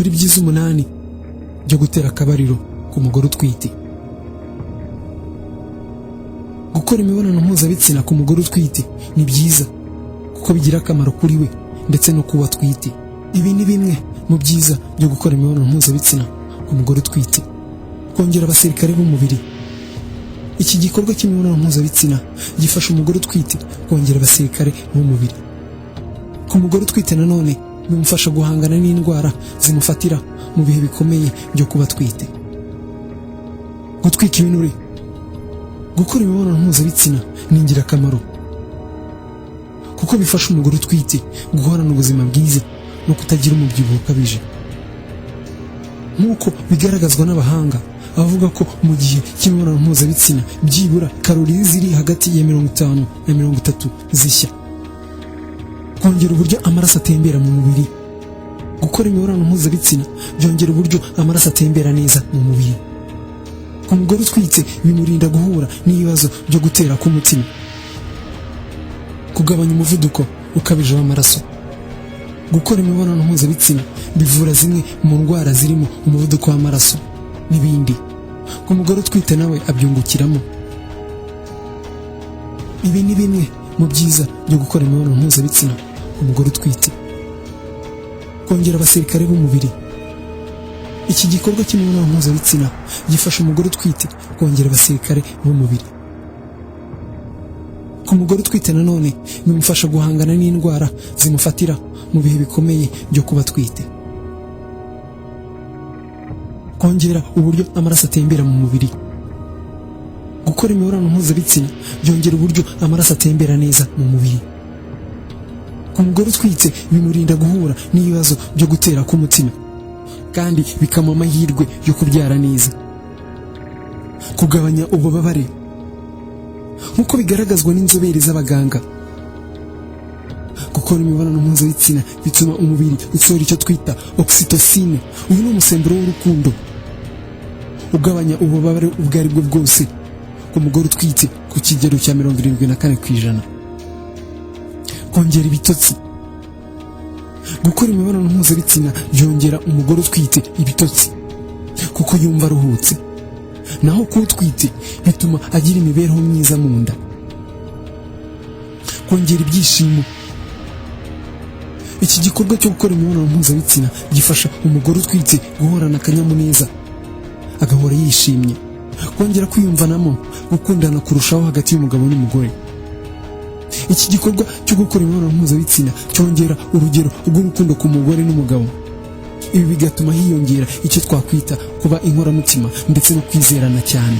dore ibyiza 8 byo gutera akabariro ku mugore utwite. Gukora imibonano mpuzabitsina ku mugore utwite ni byiza kuko bigira akamaro kuri we ndetse no kuba atwite. Ibi ni bimwe mu byiza byo gukora imibonano mpuzabitsina ku mugore utwite: kongera abasirikare b'umubiri. Iki gikorwa cy'imibonano mpuzabitsina gifasha umugore utwite kongera abasirikare b'umubiri. Ku mugore utwite nanone bimufasha guhangana n'indwara zimufatira mu bihe bikomeye byo kuba atwite. Gutwika ibinure. Gukora imibonano mpuzabitsina ni ingirakamaro kuko bifasha umugore utwite guhorana ubuzima bwiza no kutagira umubyibuho ukabije. Nk'uko bigaragazwa n'abahanga avuga ko mu gihe cy'imibonano mpuzabitsina byibura karori ziri hagati ya 50 na 30 zishya. Kongera uburyo amaraso atembera mu mubiri. Gukora imibonano mpuzabitsina byongera uburyo amaraso atembera neza mu mubiri. Ku mugore utwite bimurinda guhura n'ibibazo byo gutera k'umutima, kugabanya umuvuduko ukabije w'amaraso. Gukora imibonano mpuzabitsina bivura zimwe mu ndwara zirimo umuvuduko w'amaraso n'ibindi. Ku mugore utwite nawe abyungukiramo. Ibi ni bimwe mu byiza byo gukora imibonano mpuzabitsina ku mugore utwite. Kongera abasirikare b'umubiri. Iki gikorwa cy'imibonano mpuzabitsina gifasha umugore utwite kongera abasirikare b'umubiri. Ku mugore utwite nanone bimufasha guhangana n'indwara zimufatira mu bihe bikomeye byo kuba atwite. Kongera uburyo amaraso atembera mu mubiri. Gukora imibonano mpuzabitsina byongera uburyo amaraso atembera neza mu mubiri. Ku mugore utwite bimurinda guhura n'ibibazo byo gutera k'umutima kandi bikamuha amahirwe yo kubyara neza. Kugabanya ububabare. Nk'uko bigaragazwa n'inzobere z'abaganga, gukora imibonano mpuzabitsina bituma umubiri usohora icyo twita oxytocin. Uyu ni umusemburo w'urukundo ugabanya ububabare ubwo ari bwo bwose ku mugore utwite ku kigero cya 74%. Kongera ibitotsi. Gukora imibonano mpuzabitsina byongera umugore utwite ibitotsi kuko yumva aruhutse, naho kutwite bituma agira imibereho myiza mu nda. Kongera ibyishimo. Iki gikorwa cyo gukora imibonano mpuzabitsina gifasha umugore utwite guhorana akanyamuneza, agahora yishimye, kongera kwiyumvanamo, gukundana kurushaho hagati y'umugabo n'umugore. Iki gikorwa cyo gukora imibonano mpuzabitsina cyongera urugero rw'urukundo ku mugore n'umugabo. Ibi bigatuma hiyongera icyo twakwita kuba inkoramutima ndetse no kwizerana cyane.